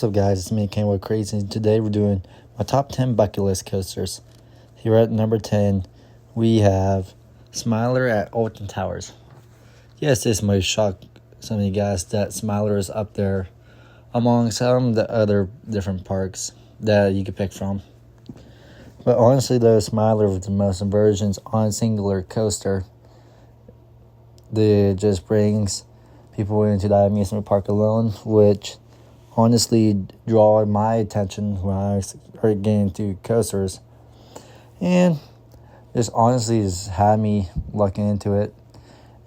What's up, guys? It's me, Ken with Crazy, and today we're doing my top 10 bucket list coasters. Here at number 10, we have Smiler at Alton Towers. Yes, this might shock some of you guys that Smiler is up there among some of the other different parks that you could pick from. But honestly, though, Smiler with the most inversions on a singular coaster, that just brings people into the amusement park alone, which honestly draw my attention when I started getting into coasters. And this honestly has had me looking into it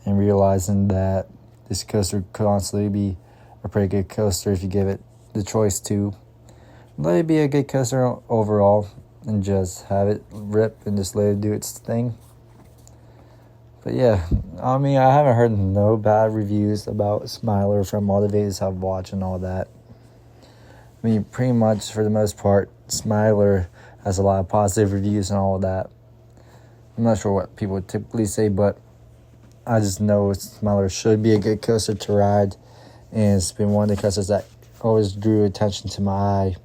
and realizing that this coaster could honestly be a pretty good coaster if you give it the choice to. Let it be a good coaster overall and just have it rip and just let it do its thing. But yeah, I mean, I haven't heard no bad reviews about Smiler from all the videos I've watched and all that. I mean, pretty much for the most part, Smiler has a lot of positive reviews and all of that. I'm not sure what people would typically say, but I just know Smiler should be a good coaster to ride. And it's been one of the coasters that always drew attention to my eye.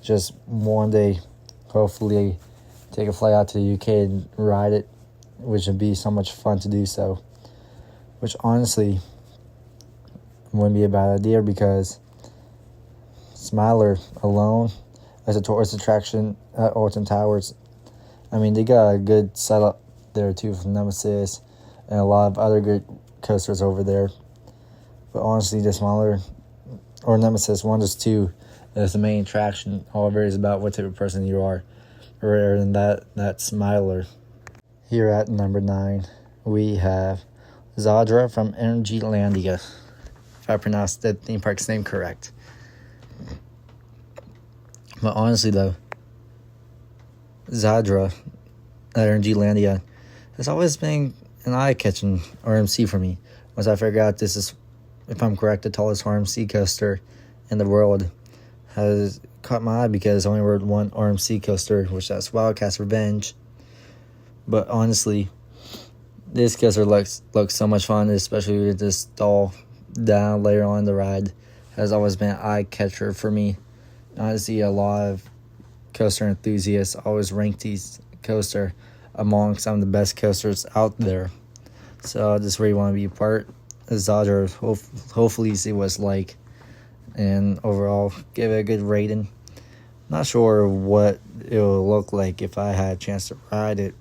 Just one day, hopefully, take a flight out to the UK and ride it, which would be so much fun to do so. Which honestly wouldn't be a bad idea because Smiler alone as a tourist attraction at Alton Towers, I mean, they got a good setup there too from Nemesis and a lot of other good coasters over there. But honestly, the Smiler or Nemesis 1 to 2 is the main attraction. All it varies about what type of person you are, rather than that Smiler. Here at number 9, we have Zadra from Energylandia, if I pronounced that theme park's name correct. But honestly, though, Zadra at Energylandia has always been an eye-catching RMC for me. Once I figured out this is, if I'm correct, the tallest RMC coaster in the world, has caught my eye because I only rode one RMC coaster, which that's Wildcats Revenge. But honestly, this coaster looks so much fun, especially with this stall down later on the ride. Has always been an eye-catcher for me. I see a lot of coaster enthusiasts always rank these coaster among some of the best coasters out there. So I just really want to be a part of Zadra. Hopefully see what it's like. And overall, give it a good rating. Not sure what it will look like if I had a chance to ride it.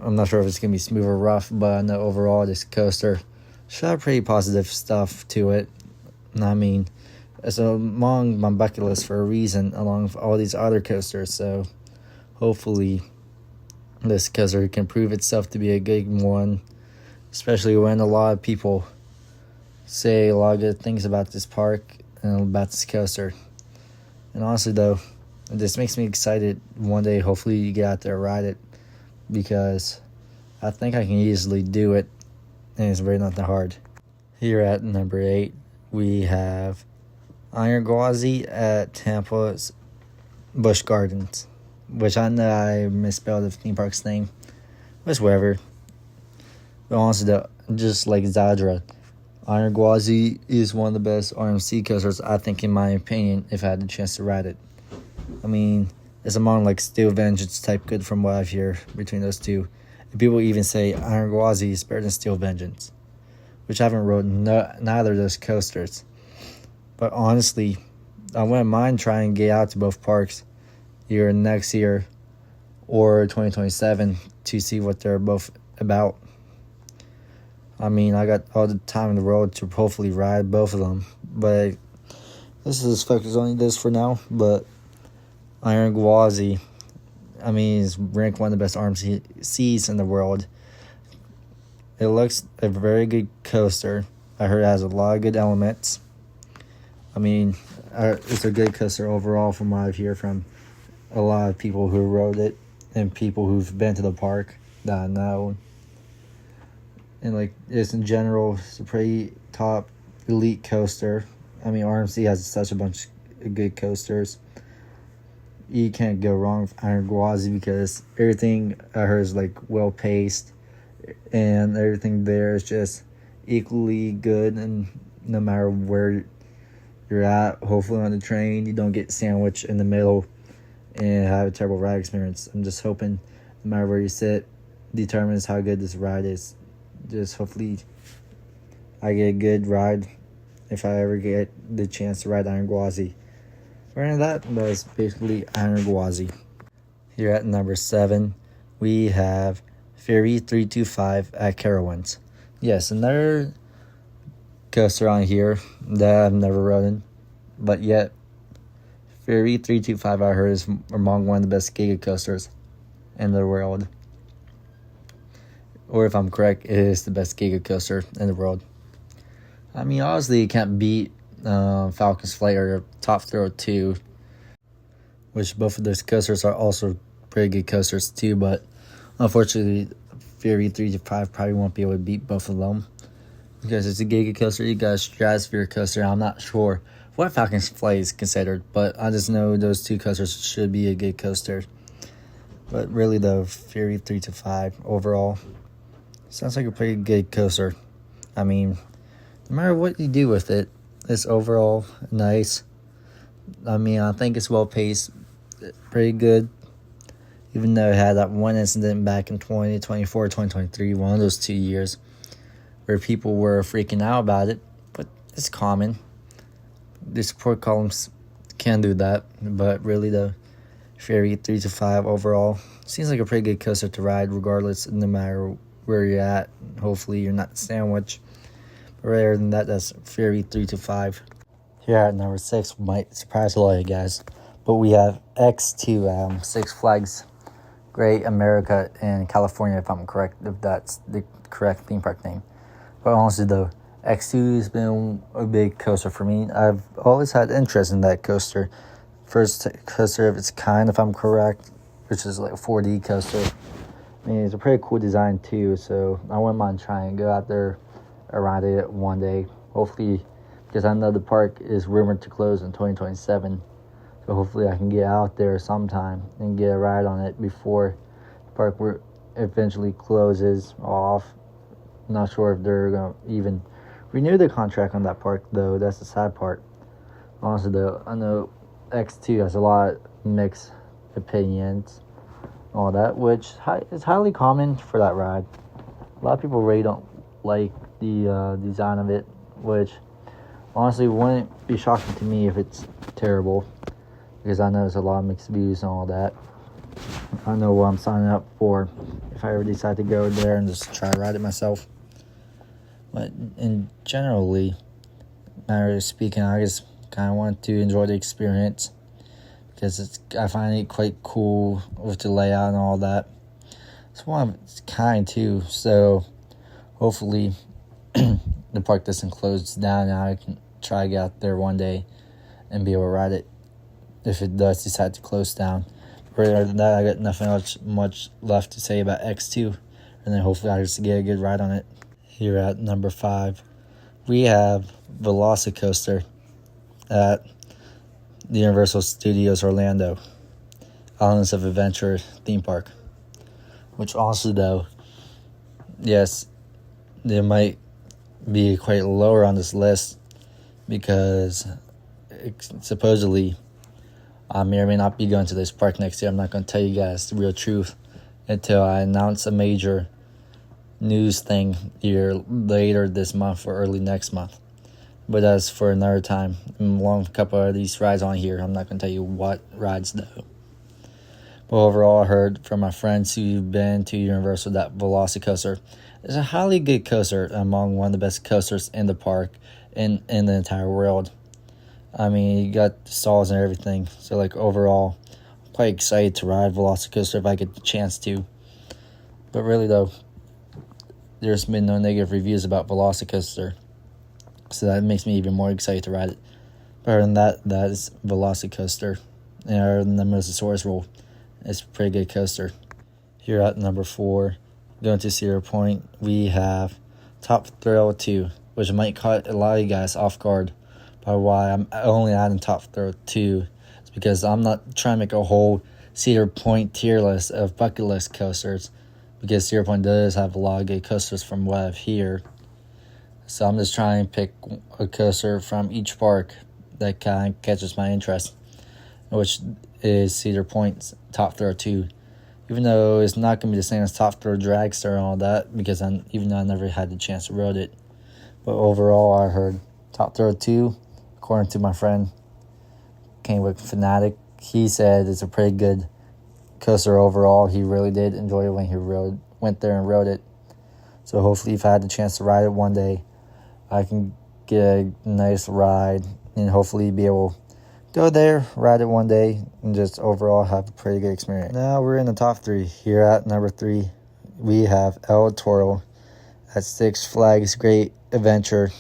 I'm not sure if it's going to be smooth or rough, but I know overall this coaster should have pretty positive stuff to it. I mean, it's among my bucket list for a reason, along with all these other coasters. So hopefully this coaster can prove itself to be a good one, especially when a lot of people say a lot of good things about this park and about this coaster. And honestly, though, this makes me excited one day. Hopefully you get out there and ride it, because I think I can easily do it, and it's really not that hard. Here at number 8, we have Iron Gwazi at Tampa's Busch Gardens, which I know I misspelled the theme park's name, but it's whatever. But honestly, though, just like Zadra, Iron Gwazi is one of the best RMC coasters, I think, in my opinion, if I had the chance to ride it. I mean, it's among like Steel Vengeance type good from what I've heard between those two. And people even say Iron Gwazi is better than Steel Vengeance, which I haven't rode neither of those coasters. But honestly, I wouldn't mind trying to get out to both parks either next year or 2027 to see what they're both about. I mean, I got all the time in the world to hopefully ride both of them. But this is focused on this for now. But Iron Gwazi, I mean, is ranked one of the best RMCs in the world. It looks a very good coaster. I heard it has a lot of good elements. I mean, it's a good coaster overall from what I've heard from a lot of people who rode it and people who've been to the park that I know. And like, just in general, it's a pretty top elite coaster. I mean, RMC has such a bunch of good coasters. You can't go wrong with Iron Gwazi because everything I heard is like well paced, and everything there is just equally good, and no matter where you're at, hopefully on the train, you don't get sandwiched in the middle and have a terrible ride experience. I'm just hoping no matter where you sit determines how good this ride is. Just hopefully I get a good ride if I ever get the chance to ride Iron Gwazi. Other than that was basically Iron Gwazi. Here at number 7, we have Ferry 325 at Carowinds. Yes, another coaster on here that I've never ridden, but yet Ferry 325 I heard is among one of the best Giga coasters in the world. Or if I'm correct, it is the best Giga coaster in the world. I mean, obviously you can't beat Falcon's Flight or Top Thrill 2, which both of those coasters are also pretty good coasters too, but unfortunately Ferry 325 probably won't be able to beat both of them. Because it's a Giga coaster, you got a Stratosphere coaster. I'm not sure what Falcon's Flight is considered, but I just know those two coasters should be a good coaster. But really, though, Ferry 325 overall sounds like a pretty good coaster. I mean, no matter what you do with it, it's overall nice. I mean, I think it's well paced, pretty good. Even though it had that one incident back in 2024, 2023, one of those 2 years, where people were freaking out about it, but it's common. The support columns can do that, but really the Ferry 325 overall seems like a pretty good coaster to ride regardless, no matter where you're at. Hopefully you're not sandwiched. But rather than that, that's Ferry 325. Here at number 6 might surprise a lot of you guys, but we have X2 Six Flags Great America in California, if I'm correct, if that's the correct theme park name. But honestly, though, X2 has been a big coaster for me. I've always had interest in that coaster. First coaster of its kind, if I'm correct, which is like a 4D coaster. I mean, it's a pretty cool design, too, so I wouldn't mind trying to go out there and ride it one day. Hopefully, because I know the park is rumored to close in 2027. So hopefully I can get out there sometime and get a ride on it before the park eventually closes off. I'm not sure if they're going to even renew the contract on that park, though. That's the sad part. Honestly, though, I know X2 has a lot of mixed opinions, all that, which is highly common for that ride. A lot of people really don't like the design of it, which honestly wouldn't be shocking to me if it's terrible, because I know there's a lot of mixed views and all that. I know what I'm signing up for if I ever decide to go there and just try to ride it myself. But in generally, matter of speaking, I just kind of want to enjoy the experience because I find it quite cool with the layout and all that. It's one of its kind too, so hopefully the park doesn't close down and I can try to get out there one day and be able to ride it if it does decide to close down. Other than that, I got nothing else much left to say about X2, and then hopefully I just get a good ride on it. Here at number 5, we have Velocicoaster at the Universal Studios Orlando Islands of Adventure theme park. Which honestly, though, yes, they might be quite lower on this list because supposedly I may or may not be going to this park next year. I'm not going to tell you guys the real truth until I announce a major news thing here later this month or early next month. But that's for another time. Along with a couple of these rides on here, I'm not going to tell you what rides though. But overall, I heard from my friends who've been to Universal that Velocicoaster is a highly good coaster, among one of the best coasters in the park and in the entire world. I mean, you got the stalls and everything. So, like, overall, I'm quite excited to ride Velocicoaster if I get the chance to. But really, though, there's been no negative reviews about Velocicoaster. So that makes me even more excited to ride it. But other than that, that is Velocicoaster. And other than the Mosasaurus roll, it's a pretty good coaster. Here at number 4, going to Cedar Point, we have Top Thrill 2, which might caught a lot of you guys off guard by why I'm only adding Top Thrill 2. It's because I'm not trying to make a whole Cedar Point tier list of bucket list coasters, because Cedar Point does have a lot of good coasters from what I've heard. So I'm just trying to pick a coaster from each park that kind of catches my interest, which is Cedar Point's Top Thrill 2. Even though it's not going to be the same as Top Thrill Dragster and all that, because even though I never had the chance to ride it. But overall, I heard Top Thrill 2, according to my friend, Kennewick Fanatic, he said it's a pretty good coaster overall. He really did enjoy it when he went there and rode it. So hopefully if I had the chance to ride it one day, I can get a nice ride and hopefully be able to go there, ride it one day, and just overall have a pretty good experience. Now we're in the top 3. Here at number 3, we have El Toro at Six Flags Great Adventure.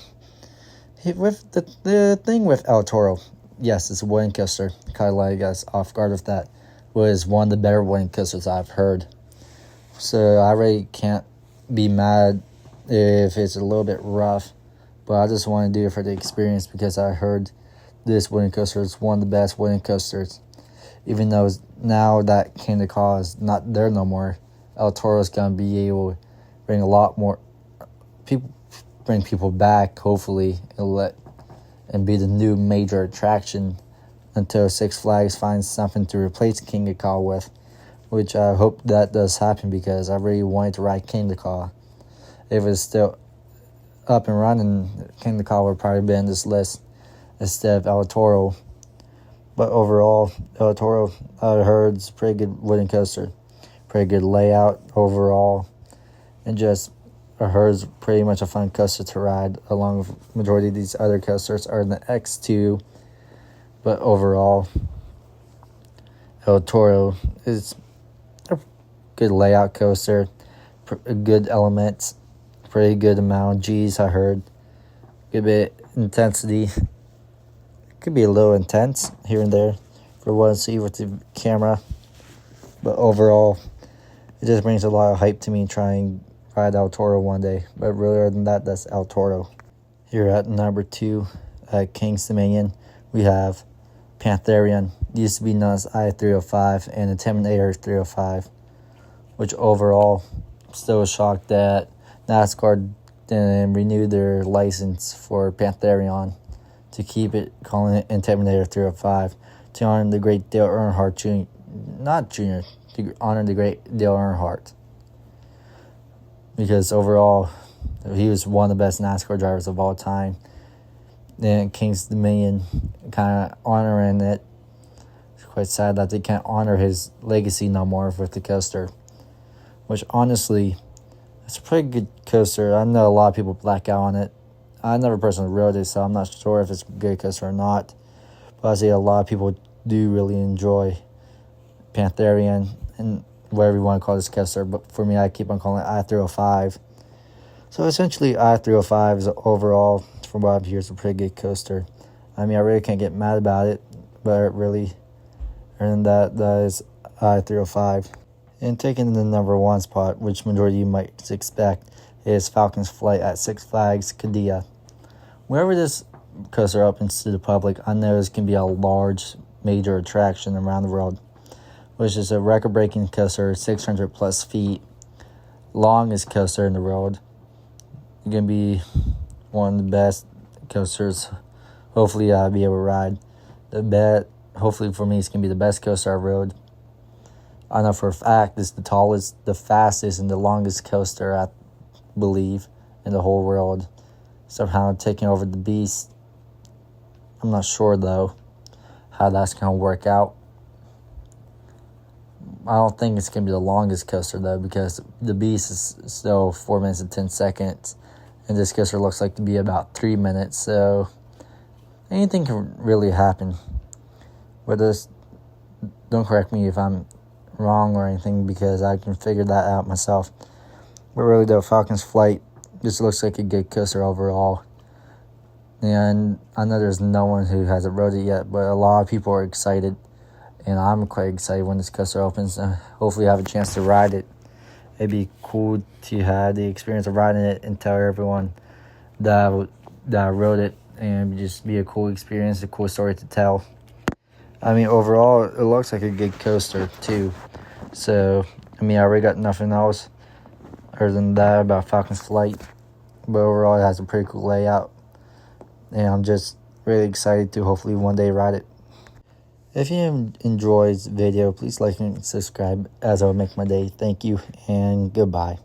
With the thing with El Toro, yes, it's a wooden coaster. Kind of like us off guard with that. Was one of the better wooden coasters I've heard. So I really can't be mad if it's a little bit rough. But I just want to do it for the experience because I heard this wooden coaster is one of the best wooden coasters. Even though now that Kingda Ka is not there no more, El Toro is going to be able to bring a lot more people, bring people back, hopefully, and be the new major attraction until Six Flags finds something to replace Kingda Ka with, which I hope that does happen because I really wanted to ride Kingda Ka. If it's still up and running, Kingda Ka would probably be in this list instead of El Toro. But overall, El Toro, I heard, is a pretty good wooden coaster. Pretty good layout overall. And just, I heard it's pretty much a fun coaster to ride, along with majority of these other coasters are in the X2. But overall, El Toro is a good layout coaster, good elements, pretty good amount of G's, I heard. Good bit intensity. Could be a little intense here and there for what I see with the camera. But overall, it just brings a lot of hype to me trying to ride El Toro one day. But really, other than that, that's El Toro. Here at number 2 at King's Dominion, we have Pantherian, used to be known as I-305, and Intimidator 305, which overall, I'm still shocked that NASCAR didn't renew their license for Pantherian to keep it, calling it Intimidator 305, to honor the great Dale Earnhardt Jr., not Jr., to honor the great Dale Earnhardt. Because overall, he was one of the best NASCAR drivers of all time. Then King's Dominion kind of honoring it. It's quite sad that they can't honor his legacy no more with the coaster. Which honestly, it's a pretty good coaster. I know a lot of people black out on it. I never personally rode it, so I'm not sure if it's a good coaster or not. But I see a lot of people do really enjoy Pantherian and whatever you want to call this coaster. But for me, I keep on calling it I-305. So essentially, I-305 is overall, from what I've heard, is a pretty good coaster. I mean, I really can't get mad about it, but really, and that is I-305. And taking the number 1 spot, which majority of you might expect, is Falcon's Flight at Six Flags Qiddiya. Wherever this coaster opens to the public, I know this can be a large, major attraction around the world, which is a record-breaking coaster, 600 plus feet, longest coaster in the world. It's going to be one of the best coasters. Hopefully, I'll be able to ride. Hopefully, for me, it's going to be the best coaster I've rode. I know for a fact it's the tallest, the fastest, and the longest coaster, I believe, in the whole world. Somehow taking over the Beast. I'm not sure, though, how that's going to work out. I don't think it's going to be the longest coaster, though, because the Beast is still 4 minutes and 10 seconds. And this coaster looks like to be about 3 minutes, so anything can really happen. But don't correct me if I'm wrong or anything, because I can figure that out myself. But really, though, Falcon's Flight just looks like a good coaster overall. And I know there's no one who hasn't rode it yet, but a lot of people are excited. And I'm quite excited when this coaster opens. Hopefully I have a chance to ride it. It'd be cool to have the experience of riding it and tell everyone that I rode it. And just be a cool experience, a cool story to tell. I mean, overall, it looks like a good coaster, too. So, I mean, I already got nothing else other than that about Falcon's Flight. But overall, it has a pretty cool layout. And I'm just really excited to hopefully one day ride it. If you enjoyed this video, please like and subscribe as it will make my day. Thank you and goodbye.